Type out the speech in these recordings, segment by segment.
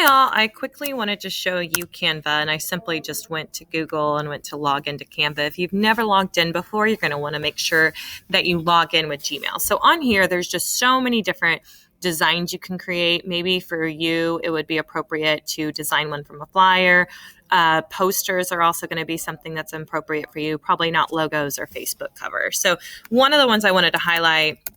Hi all, I quickly wanted to show you Canva, and I simply just went to Google and went to log into Canva. If you've never logged in before, you're going to want to make sure that you log in with Gmail. So on here, there's just so many different designs you can create. Maybe for you, it would be appropriate to design one from a flyer. Posters are also going to be something that's appropriate for you, probably not logos or Facebook covers. So one of the ones I wanted to highlight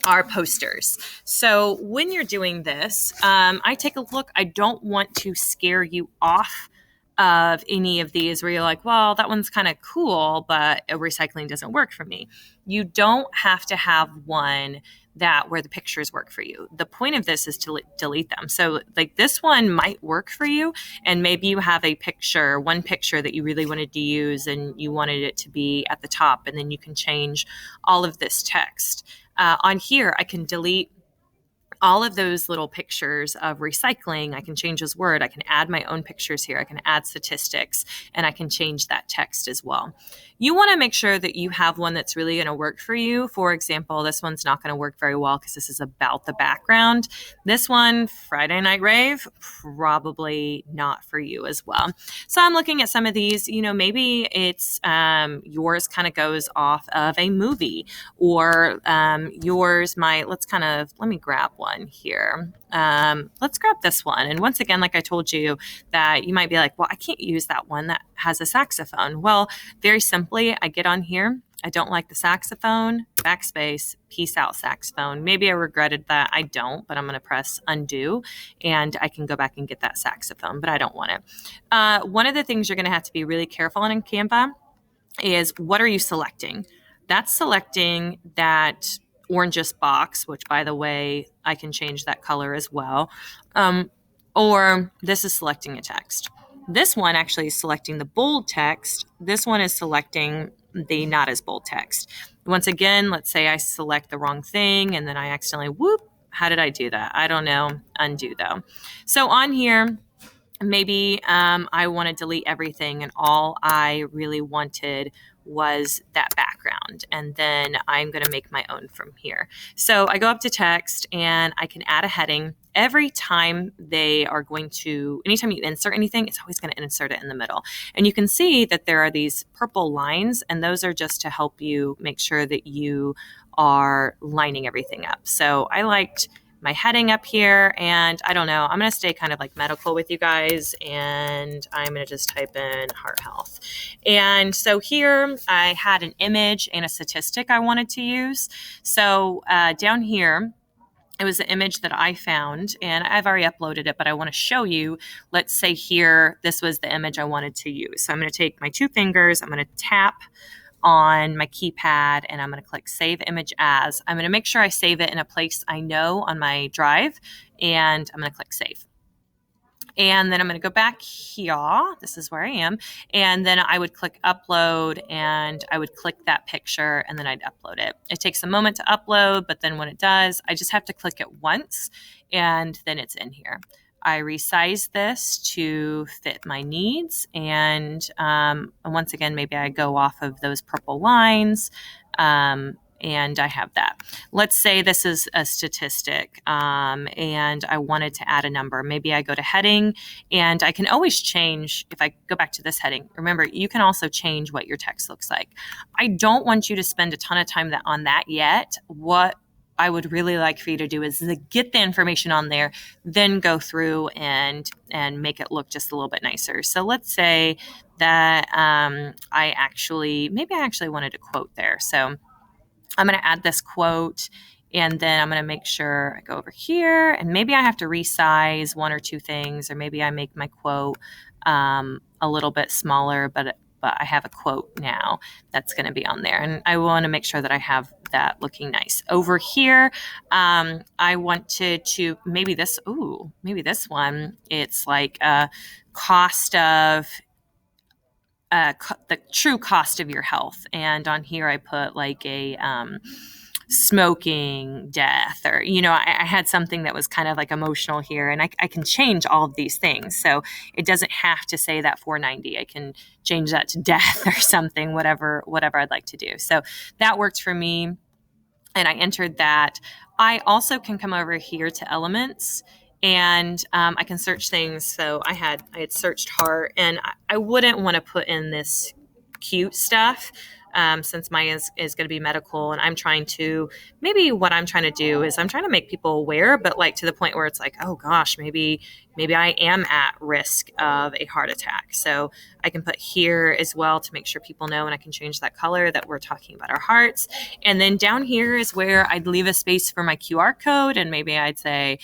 are posters. So when you're doing this, I take a look. I don't want to scare you off of any of these where you're like, well, that one's kind of cool, but recycling doesn't work for me. You don't have to have one that where the pictures work for you. The point of this is to delete them. So like this one might work for you, and maybe you have one picture that you really wanted to use and you wanted it to be at the top, and then you can change all of this text. On here, I can delete all of those little pictures of recycling. I can change his word. I can add my own pictures here. I can add statistics, and I can change that text as well. You want to make sure that you have one that's really going to work for you. For example, this one's not going to work very well because this is about the background. This one, Friday Night Rave, probably not for you as well. So I'm looking at some of these, maybe it's yours kind of goes off of a movie, or yours might, let me grab one here. Let's grab this one. And once again, like I told you, that you might be like, well, I can't use that one that has a saxophone. Well, very simply, I get on here. I don't like the saxophone, backspace, peace out saxophone. Maybe I regretted that. I don't, but I'm going to press undo and I can go back and get that saxophone, but I don't want it. One of the things you're going to have to be really careful on in Canva is, what are you selecting? That's selecting that orangish box, which by the way, I can change that color as well. Or this is selecting a text. This one actually is selecting the bold text. This one is selecting the not as bold text. Once again, let's say I select the wrong thing and then I accidentally, how did I do that? I don't know. Undo though. So on here, maybe I want to delete everything and all I really wanted was that background, and then I'm going to make my own from here. So I go up to text and I can add a heading. Every time anytime you insert anything, it's always going to insert it in the middle. And you can see that there are these purple lines, and those are just to help you make sure that you are lining everything up. So I liked my heading up here, and I don't know, I'm going to stay kind of like medical with you guys, and I'm going to just type in heart health. And so here I had an image and a statistic I wanted to use. So down here, it was an image that I found, and I've already uploaded it, but I want to show you. Let's say here, this was the image I wanted to use. So I'm going to take my two fingers, I'm going to tap on my keypad, and I'm going to click Save Image As. I'm going to make sure I save it in a place I know on my drive, and I'm going to click Save. And then I'm going to go back here. This is where I am. And then I would click Upload, and I would click that picture, and then I'd upload it. It takes a moment to upload, but then when it does, I just have to click it once, and then it's in here. I resize this to fit my needs. And once again, maybe I go off of those purple lines. And I have that. Let's say this is a statistic, and I wanted to add a number. Maybe I go to heading, and I can always change. If I go back to this heading, remember, you can also change what your text looks like. I don't want you to spend a ton of time on that yet. What I would really like for you to do is to get the information on there, then go through and make it look just a little bit nicer. So let's say that I actually wanted a quote there. So I'm going to add this quote, and then I'm going to make sure I go over here, and maybe I have to resize one or two things, or maybe I make my quote a little bit smaller, but I have a quote now that's going to be on there. And I want to make sure that I have that looking nice. Over here, I wanted to, maybe this one, it's like a cost of, the true cost of your health. And on here, I put like a smoking death, or, I had something that was kind of like emotional here, and I can change all of these things. So it doesn't have to say that 490. I can change that to death or something, whatever I'd like to do. So that worked for me. And I entered that. I also can come over here to elements, and I can search things. So I had searched heart, and I wouldn't want to put in this cute stuff. Since mine is going to be medical, and maybe what I'm trying to do is I'm trying to make people aware, but like to the point where it's like, oh gosh, maybe I am at risk of a heart attack. So I can put here as well to make sure people know, and I can change that color that we're talking about our hearts. And then down here is where I'd leave a space for my QR code, and maybe I'd say,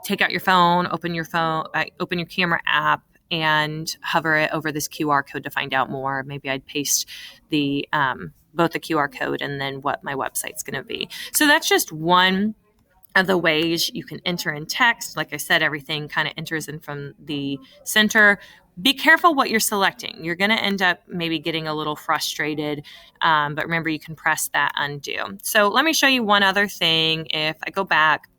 take out your phone, open your camera app, and hover it over this QR code to find out more. Maybe I'd paste both the QR code and then what my website's going to be. So that's just one of the ways you can enter in text. Like I said, everything kind of enters in from the center. Be careful what you're selecting. You're going to end up maybe getting a little frustrated, but remember, you can press that undo. So let me show you one other thing. If I go back,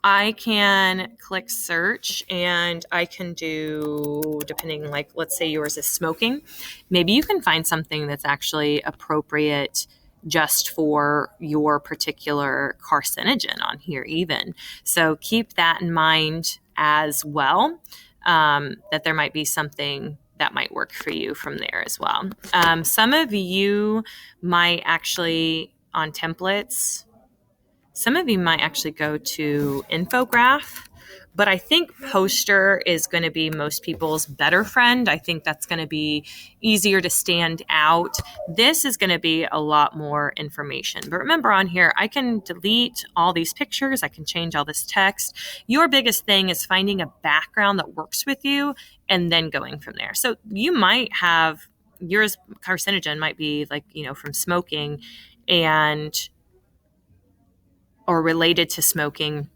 I can click search, and I can do, depending, like let's say yours is smoking, maybe you can find something that's actually appropriate just for your particular carcinogen on here even. So keep that in mind as well, that there might be something that might work for you from there as well. Some of you might actually, on templates, some of you might actually go to infograph, but I think poster is going to be most people's better friend. I think that's going to be easier to stand out. This is going to be a lot more information. But remember, on here, I can delete all these pictures. I can change all this text. Your biggest thing is finding a background that works with you and then going from there. So you might have, yours carcinogen might be like, from smoking or related to smoking.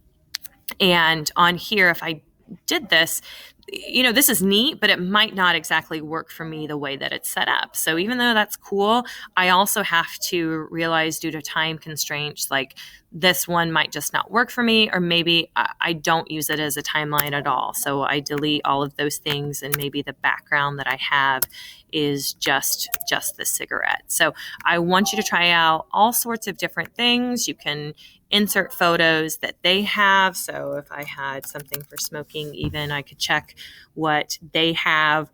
And on here, if I did this, this is neat, but it might not exactly work for me the way that it's set up. So even though that's cool, I also have to realize, due to time constraints, like this one might just not work for me, or maybe I don't use it as a timeline at all. So I delete all of those things, and maybe the background that I have is just the cigarette. So I want you to try out all sorts of different things. You can insert photos that they have. So if I had something for smoking, even I could check what they have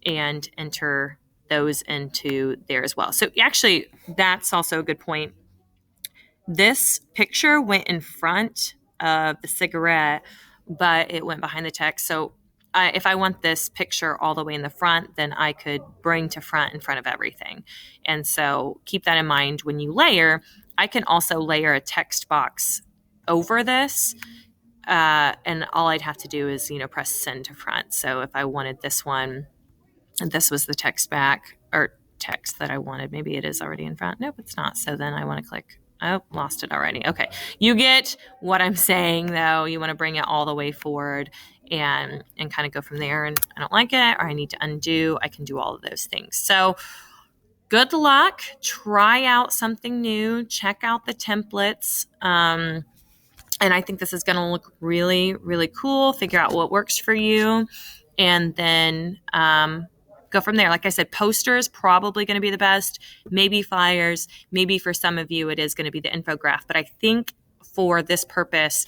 and enter those into there as well. So actually, that's also a good point. This picture went in front of the cigarette, but it went behind the text. So if I want this picture all the way in the front, then I could bring to front in front of everything. And so keep that in mind when you layer. I can also layer a text box over this. And all I'd have to do is, press send to front. So if I wanted this one, and this was the text that I wanted, maybe it is already in front. Nope, it's not. So then I want to click. Oh, lost it already. Okay. You get what I'm saying, though. You want to bring it all the way forward and kind of go from there. And I don't like it, or I need to undo. I can do all of those things. So good luck. Try out something new. Check out the templates. And I think this is going to look really, really cool. Figure out what works for you, and then go from there. Like I said, posters probably going to be the best. Maybe flyers. Maybe for some of you, it is going to be the infograph. But I think for this purpose,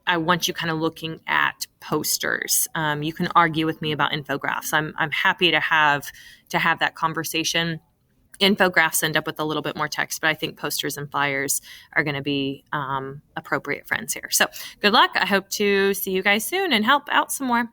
I want you kind of looking at posters. You can argue with me about infographics. I'm happy to have that conversation. Infographics end up with a little bit more text, but I think posters and flyers are going to be appropriate friends here. So good luck. I hope to see you guys soon and help out some more.